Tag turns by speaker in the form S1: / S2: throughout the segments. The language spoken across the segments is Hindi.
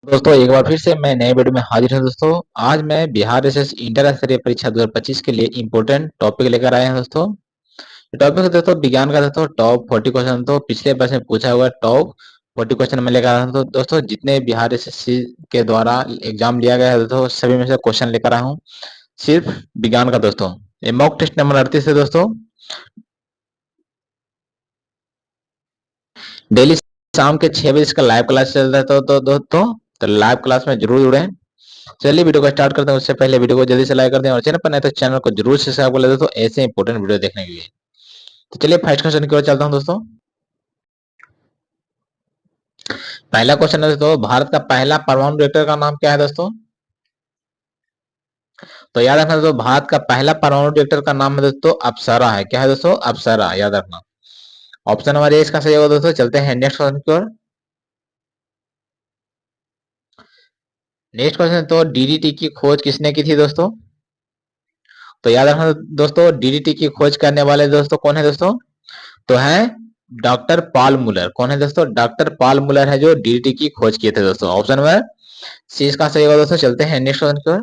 S1: दोस्तों एक बार फिर से मैं नए वीडियो में हाजिर हूं। दोस्तों आज मैं बिहार एसएस इंटर स्तरीय परीक्षा 2025 के लिए इंपॉर्टेंट टॉपिक लेकर आया हूं। दोस्तों टॉपिक है दोस्तों विज्ञान का। दोस्तों टॉप 40 क्वेश्चन तो पिछले वर्ष में पूछा हुआ टॉप 40 क्वेश्चन में लेकर आया हूं। तो दोस्तों जितने बिहार एसएससी के द्वारा एग्जाम लिया गया है दोस्तों सभी में से क्वेश्चन लेकर आया हूँ सिर्फ विज्ञान का। दोस्तों ये मॉक टेस्ट नंबर 38 है। दोस्तों डेली शाम के 6 बजे इसका लाइव क्लास चल रहा है। तो लाइव क्लास में जरूर जुड़े। चलिए वीडियो को स्टार्ट करते हैं। उससे पहले वीडियो को जल्दी से लाइक कर दें और चैनल पर नए तो चैनल को जरूर सब्सक्राइब कर लेते तो ऐसे इंपॉर्टेंट वीडियो देखने के लिए। तो चलिए फर्स्ट क्वेश्चन की ओर चलता हूं। दोस्तों पहला क्वेश्चन है दोस्तों, भारत का पहला परमाणु रिएक्टर का नाम क्या है? दोस्तों तो याद रखना दोस्तों, भारत का पहला परमाणु रिएक्टर का नाम है दोस्तों अप्सरा है। क्या है दोस्तों? अप्सरा, याद रखना। ऑप्शन नंबर ए इसका सही होगा। दोस्तों चलते हैं नेक्स्ट क्वेश्चन की ओर। नेक्स्ट क्वेश्चन तो डीडीटी की खोज किसने की थी? दोस्तों तो याद रखना दोस्तों, डीडीटी की खोज करने वाले दोस्तों कौन है? दोस्तों तो है डॉक्टर पॉल मुलर। कौन है दोस्तों? डॉक्टर पॉल मुलर है जो डीडीटी की खोज किए थे। दोस्तों ऑप्शन नंबर सी इसका सही होगा। दोस्तों चलते हैं नेक्स्ट क्वेश्चन की ओर।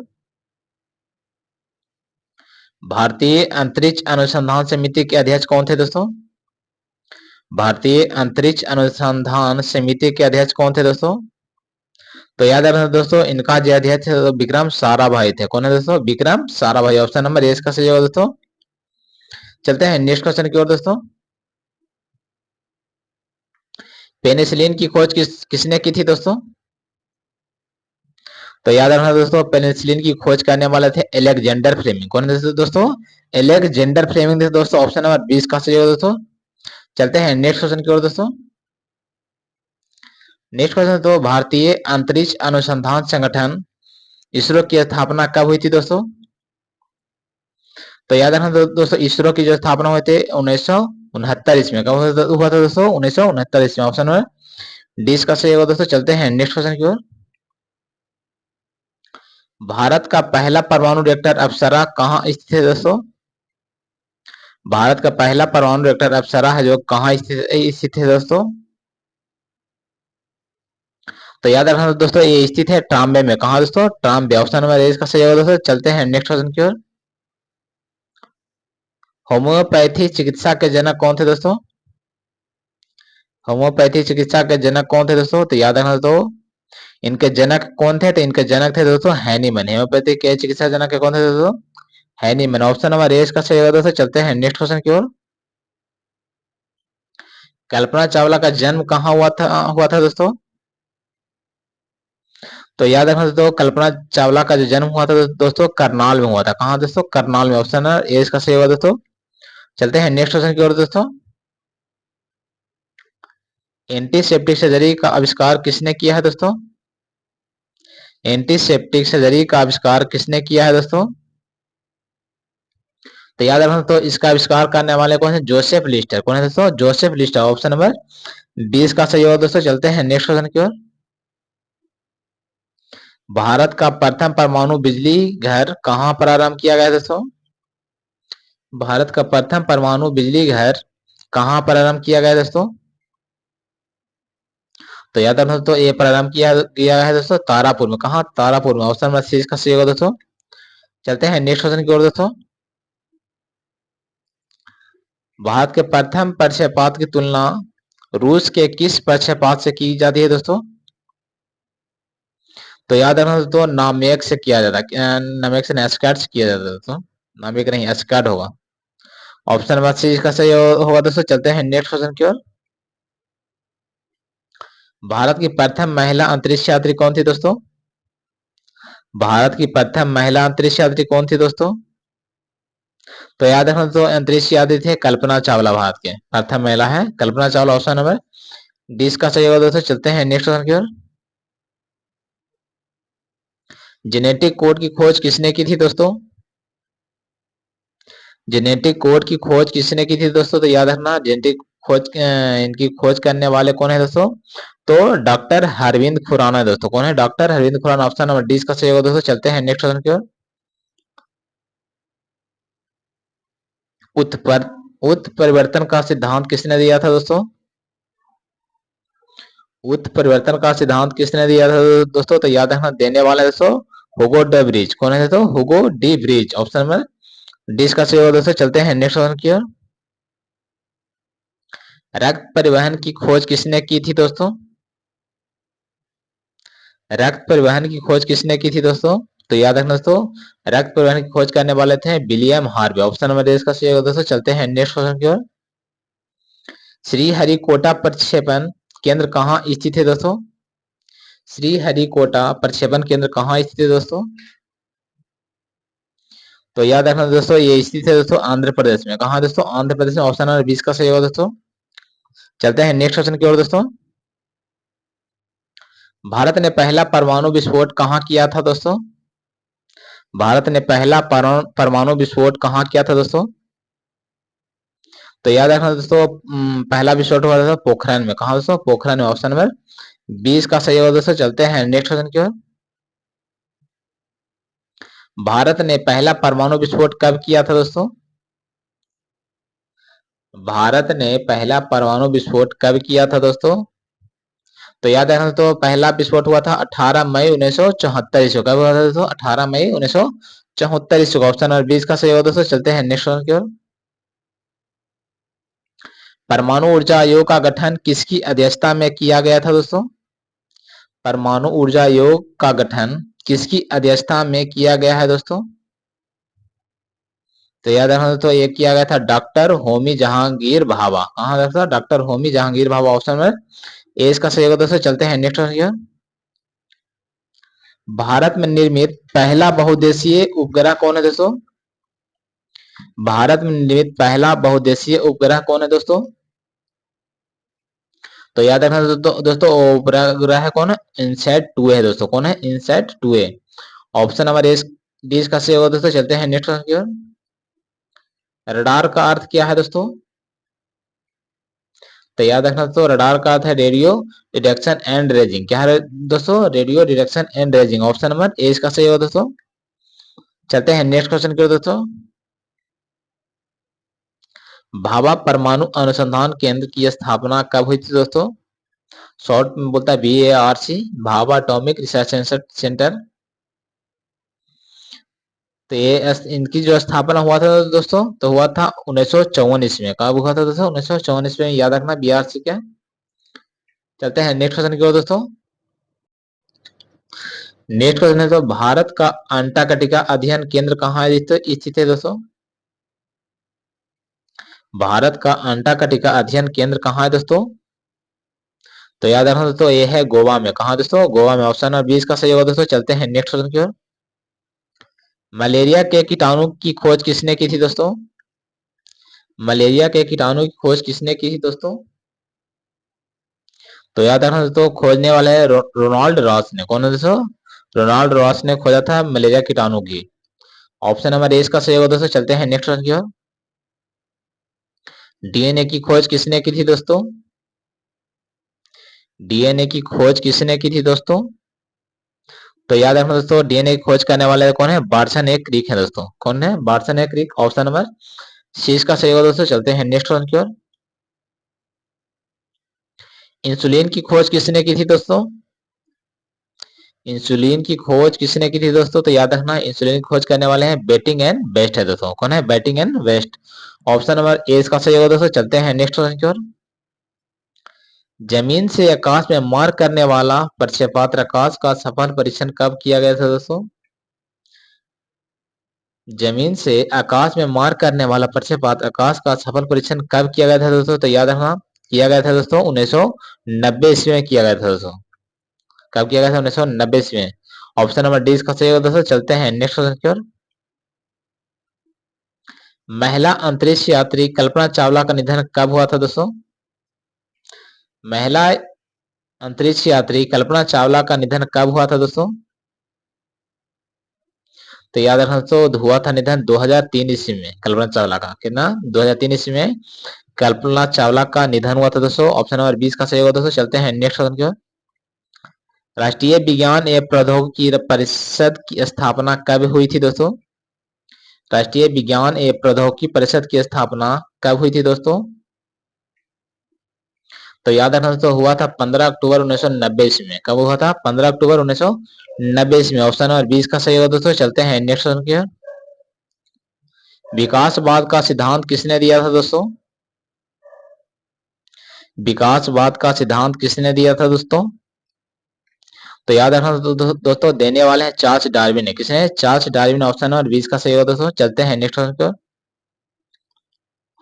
S1: भारतीय अंतरिक्ष अनुसंधान समिति के अध्यक्ष कौन थे? दोस्तों भारतीय अंतरिक्ष अनुसंधान समिति के अध्यक्ष कौन थे? दोस्तों तो याद रखना दोस्तों, इनका जो अध्यक्ष विक्रम साराभाई थे। कौन है दोस्तों? Vikram Sarabhai. Option number A इसका सही होगा। दोस्तों चलते हैं नेक्स्ट क्वेश्चन की ओर। दोस्तों पेनिसिलिन की खोज किसने की थी? दोस्तों तो याद रखना दोस्तों, पेनिसिलिन की खोज करने वाले थे एलेक्जेंडर फ्लेमिंग। कौन है दोस्तों? एलेक्जेंडर फ्लेमिंग थे। दोस्तों ऑप्शन नंबर 20 का सही होगा। दोस्तों चलते हैं नेक्स्ट क्वेश्चन की ओर। दोस्तों नेक्स्ट क्वेश्चन तो भारतीय अंतरिक्ष अनुसंधान संगठन इसरो की स्थापना कब हुई थी? दोस्तों तो याद रखना दोस्तों, इसरो की जो स्थापना हुई थी 1969 ईस्वी में। कब हुआ था दोस्तों? 1969 ईस्वी में। ऑप्शन नंबर डी का सही होगा। दोस्तों चलते हैं नेक्स्ट क्वेश्चन की ओर। भारत का पहला परमाणु रिएक्टर अप्सरा कहाँ स्थित है? दोस्तों भारत का पहला परमाणु रिएक्टर अप्सरा है जो कहाँ स्थित है? दोस्तों तो याद रखना दोस्तों, ये स्थित है ट्राम्बे में। कहा दोस्तों? ट्राम्बे। ऑप्शन नंबर ए इसका सही होगा। दोस्तों चलते हैं नेक्स्ट क्वेश्चन की ओर। होम्योपैथी चिकित्सा के जनक कौन थे? दोस्तों होम्योपैथी चिकित्सा के जनक कौन थे? दोस्तों तो याद रखना दोस्तों, इनके जनक कौन थे? तो इनके जनक थे दोस्तों हैनीमैन। होम्योपैथी के चिकित्सा जनक कौन थे? दोस्तों हैनीमैन। ऑप्शन नंबर ए इसका सही होगा। दोस्तों चलते हैं नेक्स्ट क्वेश्चन की ओर। कल्पना चावला का जन्म कहाँ हुआ था? दोस्तों तो याद रखना दोस्तों, कल्पना चावला का जो जन्म हुआ था दोस्तों करनाल में हुआ था। कहाँ दोस्तों? करनाल में। ऑप्शन नंबर ए इसका सही होगा। दोस्तों चलते हैं नेक्स्ट क्वेश्चन की ओर। दोस्तों एंटीसेप्टिक सर्जरी का आविष्कार किसने किया है? दोस्तों एंटीसेप्टिक सर्जरी का आविष्कार किसने किया है? दोस्तों तो याद रखना तो इसका आविष्कार करने वाले कौन है? Joseph Lister. कौन है दोस्तों? Joseph Lister. ऑप्शन नंबर 20 का सही होगा। दोस्तों चलते हैं नेक्स्ट क्वेश्चन की ओर। भारत का प्रथम परमाणु बिजली घर कहाँ प्रारंभ किया गया? दोस्तों भारत का प्रथम परमाणु बिजली घर कहाँ प्रारंभ किया गया? दोस्तों तो याद रखना दोस्तों, ये प्रारंभ किया गया है दोस्तों तारापुर में। कहा? तारापुर में। ऑप्शन नंबर सी इसका सही होगा। दोस्तों चलते हैं नेक्स्ट क्वेश्चन की ओर। दोस्तों भारत के प्रथम प्रक्षेपात की तुलना रूस के किस प्रक्षेपात से की जाती है? दोस्तों तो याद रखना दोस्तों, नामेक से किया जाता है। नामेक से एस्कार्ट से किया जाता है। दोस्तों नामेक नहीं, एस्कार्ट होगा। ऑप्शन नंबर सी इसका सही होगा। दोस्तों चलते हैं नेक्स्ट क्वेश्चन की ओर। भारत की प्रथम महिला अंतरिक्ष यात्री कौन थी? दोस्तों भारत की प्रथम महिला अंतरिक्ष यात्री कौन थी? दोस्तों तो याद रखना दोस्तों, अंतरिक्ष यात्री थे कल्पना चावला। भारत के प्रथम महिला है Kalpana Chawla. Option number D इसका सही होगा। दोस्तों चलते हैं नेक्स्ट क्वेश्चन की ओर। जेनेटिक कोड की खोज किसने की थी? दोस्तों जेनेटिक कोड की खोज किसने की थी? दोस्तों तो याद रखना, जेनेटिक खोज इनकी खोज करने वाले कौन है? दोस्तों तो डॉक्टर हरविंद खुराना है। दोस्तों कौन है? Doctor Harvind Khurana. Option number D इसका सही होगा। दोस्तों चलते हैं नेक्स्ट क्वेश्चन की ओर। उत्परिवर्तन का सिद्धांत किसने दिया था? दोस्तों उत्परिवर्तन का सिद्धांत किसने दिया था दोस्तों? तो याद रखना देने वाला है दोस्तों हुगो डी ब्रिज। कौन है दोस्तों? हुगो D bridge. Option number D इसका सही होगा दोस्तों। चलते हैं नेक्स्ट क्वेश्चन की ओर। रक्त परिवहन की खोज किसने की थी दोस्तों? रक्त परिवहन की खोज किसने की थी दोस्तों? तो याद रखना दोस्तों रक्त परिवहन की खोज करने वाले थे William Harvey. Option number D इसका सही होगा दोस्तों। चलते हैं नेक्स्ट क्वेश्चन की ओर। श्रीहरिकोटा प्रक्षेपण केंद्र कहाँ स्थित है दोस्तों? श्रीहरिकोटा प्रक्षेपण केंद्र कहाँ स्थित है दोस्तों? तो याद रखना दोस्तों ये स्थित है दोस्तों आंध्र प्रदेश में। कहा दोस्तों? आंध्र प्रदेश में। ऑप्शन नंबर 20 का सही होगा दोस्तों। चलते हैं नेक्स्ट क्वेश्चन की ओर दोस्तों। भारत ने पहला परमाणु विस्फोट कहाँ किया था दोस्तों? भारत ने पहला परमाणु विस्फोट कहाँ किया था दोस्तों? तो याद रखना दोस्तों पहला विस्फोट हुआ था पोखरण में। कहा दोस्तों? पोखरण में। ऑप्शन नंबर 20 का सही होगा दोस्तों। चलते हैं नेक्स्ट क्वेश्चन की ओर। भारत ने पहला परमाणु विस्फोट कब किया था दोस्तों? भारत ने पहला परमाणु विस्फोट कब किया था दोस्तों? तो याद रखना तो पहला विस्फोट हुआ था 18 मई 1974 ईस्वी। कब हुआ था दोस्तों? 18 मई 1974 ईस्वी। ऑप्शन नंबर 20 का सही होगा दोस्तों। चलते हैं नेक्स्ट क्वेश्चन की ओर। परमाणु ऊर्जा आयोग का गठन किसकी अध्यक्षता में किया गया था दोस्तों? परमाणु ऊर्जा आयोग का गठन किसकी अध्यक्षता में किया गया है दोस्तों? तो याद रखना दोस्तों ये किया गया था डॉक्टर होमी जहांगीर भाभा। कहा गया था? डॉक्टर होमी जहांगीर भाभा। ऑप्शन में ए इसका सही होगा दोस्तों। चलते हैं नेक्स्ट क्वेश्चन की ओर। भारत में निर्मित पहला बहुउद्देशीय उपग्रह कौन है दोस्तों? भारत में निर्मित पहला बहुउद्देशीय उपग्रह कौन है दोस्तों? तो याद रखना दोस्तों उपग्रह कौन है? इनसैट 2 है दोस्तों। कौन है? इनसैट 2 है। ऑप्शन नंबर डी इसका सही होगा दोस्तों। चलते हैं नेक्स्ट क्वेश्चन की ओर। रडार का अर्थ क्या है दोस्तों? तो याद रखना दोस्तों रडार का अर्थ है रेडियो डिटेक्शन एंड रेजिंग। क्या है दोस्तों? Radio detection and raising. Option number A इसका सही होगा दोस्तों। चलते हैं नेक्स्ट क्वेश्चन की ओर दोस्तों। भाभा परमाणु अनुसंधान केंद्र की स्थापना कब हुई थी दोस्तों? शॉर्ट में बोलता है VARC, Bhabha atomic research centre. तो ये इनकी जो स्थापना हुआ था दोस्तों तो हुआ था 1954 ईस्वी में। कब हुआ था दोस्तों? 1954 ईस्वी में। याद रखना BRC क्या। चलते हैं नेक्स्ट क्वेश्चन की ओर दोस्तों। नेक्स्ट क्वेश्चन है तो भारत का अंटार्कटिका अध्ययन केंद्र कहाँ स्थित है दोस्तों? भारत का अंटार्कटिका अध्ययन केंद्र कहाँ है दोस्तों? तो याद रखना दोस्तों ये है गोवा में। कहा दोस्तों? गोवा में। ऑप्शन नंबर 20 का सही होगा दोस्तों। चलते हैं नेक्स्ट क्वेश्चन की ओर। मलेरिया के कीटाणु की खोज किसने की थी दोस्तों? मलेरिया के कीटाणु की खोज किसने की थी दोस्तों? तो याद रखना दोस्तों खोजने वाले है रोनाल्ड रॉस ने। कौन है दोस्तों? रोनाल्ड रॉस ने खोजा था मलेरिया कीटाणु की। ऑप्शन नंबर ए इसका सही होगा दोस्तों। चलते हैं नेक्स्ट क्वेश्चन की ओर। DNA की खोज किसने की थी दोस्तों? DNA की खोज किसने की थी दोस्तों? तो याद रखना दोस्तों DNA की खोज करने वाले कौन है? बार्सन ए क्रिक है दोस्तों। कौन है? बार्सन ए क्रिक। ऑप्शन नंबर सी इसका सही होगा दोस्तों। चलते हैं नेक्स्ट क्वेश्चन की ओर। इंसुलिन की खोज किसने की थी दोस्तों? इंसुलिन की खोज किसने की थी दोस्तों? तो याद रखना इंसुलिन की खोज करने वाले हैं बेटिंग एंड वेस्ट है दोस्तों। कौन है? Banting and Best. Option number A इसका सही होगा दोस्तों। चलते हैं नेक्स्ट क्वेश्चन की ओर। जमीन से आकाश में मार करने वाला प्रक्षेपात्र आकाश का सफल परीक्षण कब किया गया था दोस्तों? जमीन से आकाश में मार करने वाला प्रक्षेपात्र आकाश का सफल परीक्षण कब किया गया था दोस्तों? तो याद रखना किया गया था दोस्तों 1990 ईस्वी में किया गया था दोस्तों। कब किया गया था? 1990 ईस्वी में। ऑप्शन नंबर डी इसका सही होगा दोस्तों। चलते हैं नेक्स्ट क्वेश्चन की ओर। महिला अंतरिक्ष यात्री कल्पना चावला का निधन कब हुआ था दोस्तों? महिला अंतरिक्ष यात्री कल्पना चावला का निधन कब हुआ था दोस्तों? तो याद रखना दोस्तों हुआ था निधन 2003 ईस्वी में कल्पना चावला का। कितना? 2003 ईस्वी में कल्पना चावला का निधन हुआ था दोस्तों। ऑप्शन नंबर 20 का सही होगा दोस्तों। चलते हैं नेक्स्ट क्वेश्चन की ओर। राष्ट्रीय विज्ञान एवं प्रौद्योगिकी परिषद की स्थापना कब हुई थी दोस्तों? राष्ट्रीय विज्ञान एवं प्रौद्योगिकी परिषद की स्थापना कब हुई थी दोस्तों? तो याद रखना दोस्तों, हुआ था 15 अक्टूबर 1990 ईस्वी में। कब हुआ था? 15 अक्टूबर 1990 ईस्वी में। ऑप्शन नंबर 20 का सही होगा दोस्तों। चलते हैं नेक्स्ट क्वेश्चन की ओर। विकासवाद का सिद्धांत किसने दिया था दोस्तों? विकासवाद का सिद्धांत किसने दिया था दोस्तों? तो याद रखना दोस्तों, देने वाले हैं चार्ल्स डार्विन ने। किसने? Charles Darwin. ऑप्शन नंबर 20 का सही होगा दोस्तों। चलते हैं नेक्स्ट क्वेश्चन की ओर।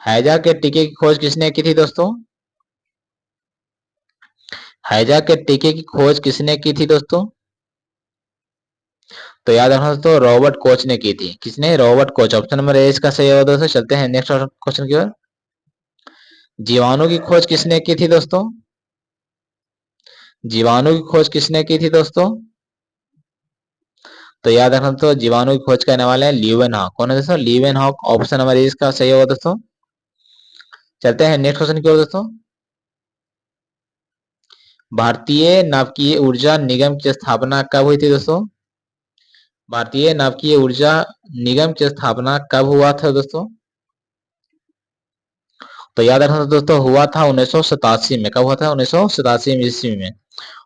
S1: हैजा के टीके की खोज किसने की थी दोस्तों? हैजा के टीके की खोज किसने की थी दोस्तों? तो याद रखना दोस्तों, रॉबर्ट कोच ने की थी। किसने? Robert Koch. Option number A इसका सही होगा दोस्तों। चलते हैं नेक्स्ट क्वेश्चन की ओर। जीवाणु की खोज किसने की थी दोस्तों? जीवाणु की खोज किसने की थी दोस्तों? तो याद रखना दोस्तों, जीवाणु की खोज करने वाले हैं ल्यूवेन हॉक। कौन है दोस्तों? Leeuwenhoek. Option number A इसका सही होगा दोस्तों। चलते हैं नेक्स्ट क्वेश्चन की ओर दोस्तों। भारतीय नाभिकीय ऊर्जा निगम की स्थापना कब हुई थी दोस्तों? भारतीय नाभिकीय ऊर्जा निगम की स्थापना कब हुआ था दोस्तों? तो याद रखना दोस्तों, हुआ था 1987 में। कब हुआ था? 1987 ईस्वी में।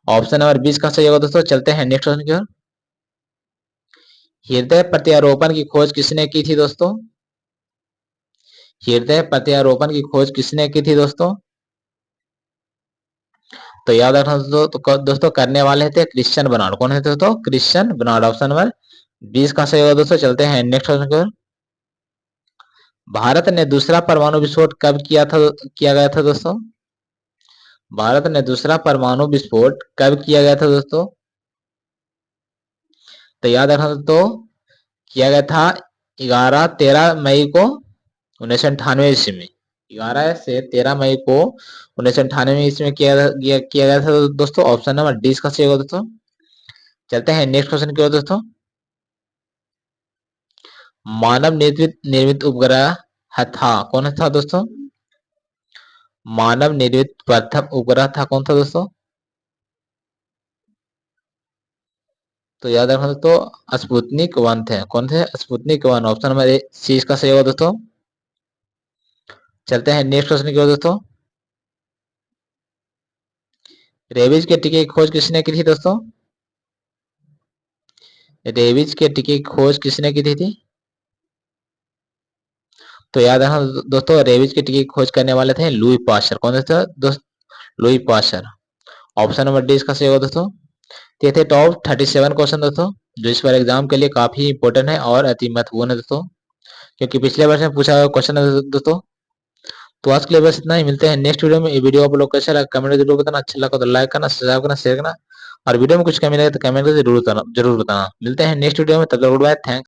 S1: ऑप्शन नंबर 20 का सही होगा दोस्तों। चलते हैं नेक्स्ट क्वेश्चन की ओर। हृदय प्रत्यारोपण की खोज किसने की थी दोस्तों? हृदय प्रत्यारोपण की खोज किसने की थी दोस्तों? तो याद रखना दोस्तों, करने वाले थे क्रिश्चियन बर्नार्ड। कौन है दोस्तों? Christian Bernard. ऑप्शन नंबर 20 का सही होगा दोस्तों। चलते हैं नेक्स्ट क्वेश्चन की ओर। भारत ने दूसरा परमाणु विस्फोट कब किया गया था दोस्तों? भारत ने दूसरा परमाणु विस्फोट कब किया गया था दोस्तों? तो याद रखना दोस्तों, किया गया था 11-13 मई को 1998 ईस्वी में। 11 से 13 मई को 1998 ईस्वी में किया गया था दोस्तों। ऑप्शन नंबर 20 का सही होगा दोस्तों। चलते हैं नेक्स्ट क्वेश्चन की ओर दोस्तों। मानव निर्मित निर्मित उपग्रह था। कौन था दोस्तों? मानव निर्मित प्रथम उपग्रह था। कौन था दोस्तों? तो याद रखना दोस्तों, स्पुतनिक 1 थे। कौन थे? स्पुतनिक 1। ऑप्शन नंबर सी इसका सही होगा दोस्तों। चलते हैं नेक्स्ट क्वेश्चन की ओर दोस्तों। रेबीज के टीके की खोज किसने की थी दोस्तों? रेबीज के टीके की खोज किसने की थी? तो याद रखना दोस्तों, रेबीज के टीके की खोज करने वाले थे लुई पाश्चर। कौन था दोस्त? Louis Pasteur. Option number D इसका सही होगा दोस्तों। ये थे टॉप 37 क्वेश्चन दोस्तों, जो इस बार एग्जाम के लिए काफी इंपॉर्टेंट है और अति महत्वपूर्ण है दोस्तों, क्योंकि पिछले वर्ष में पूछा हुआ क्वेश्चन है दोस्तों। तो आज के लिए बस इतना ही। मिलते हैं नेक्स्ट वीडियो में। ये वीडियो आप लोग कैसा लगा कमेंट जरूर बताना। अच्छा लगा तो लाइक करना, सब्सक्राइब करना, शेयर करना, और वीडियो में कुछ कमी लगे तो कमेंट जरूर बताना। मिलते हैं नेक्स्ट वीडियो में। तब तक गुड बाय। थैंक